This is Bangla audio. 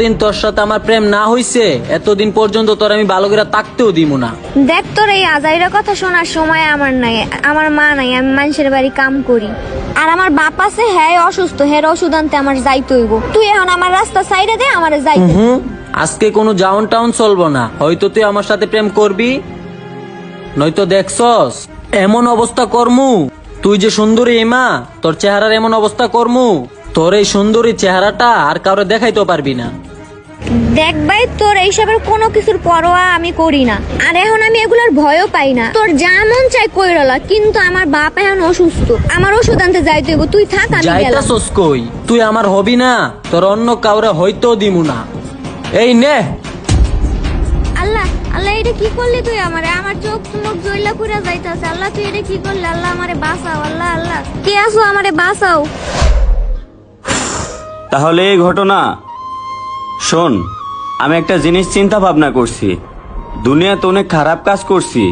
দিন তোর সাথে আমার প্রেম না হইছে এতদিন পর্যন্ত তোর আমি ভালো করে তাকতেও দিব না। দেখ তোর এই আজাইরা কথা শোনার সময় আমার নাই, আমার মা নাই, আমি মানুষের বাড়ি কাম করি। আর আমার বাপ আছে, হ্যাঁ অসুস্থ, হ্যাঁ ওষুধ আনতে আমার যাইতে হইব। তুই এখন আমার রাস্তা সাইডে দে, আমার যাইতে। আজকে কোনো জাউন টাউন চলবো না, হয়তো তুই আমার সাথে প্রেম করবি, নয়তো দেখছস এমন অবস্থা করমু। তুই যে সুন্দরী মা, তোর চেহারার এমন অবস্থা করমু, তোর এই সুন্দরী চেহারাটা আর কাউরে দেখাইতে পারবি না। দেখ ভাই, তোর এইসবের কোনো কিছুর পরোয়া আমি করি না, আর এখন আমি এগুলোর ভয়ও পাই না। তোর যা মন চাই কইরলা, কিন্তু আমার বাপ এখন অসুস্থ, আমার ওষুধ আনতে যাইতে হইব। তুই থাক, আমি গেলাম। যাইতাছস কই? তুই আমার হবি না, তোর অন্য কাউরে হয়তো দিমু না। এই নে। আল্লাহ আল্লাহ, এটা কি করলি তুই আমারে? আমার চোখ মুখ জ্বলা পুরা যাইতাছে। আল্লাহ তুই এটা কি করলি? আল্লাহ আমারে বাঁচাও, আল্লাহ আল্লাহ, কে আছো? আমারে বাঁচাও। তাহলে এই ঘটনা। শোন, আমি একটা জিনিস চিন্তা ভাবনা করছি। দুনিয়াতে অনেক খারাপ কাজ করছি,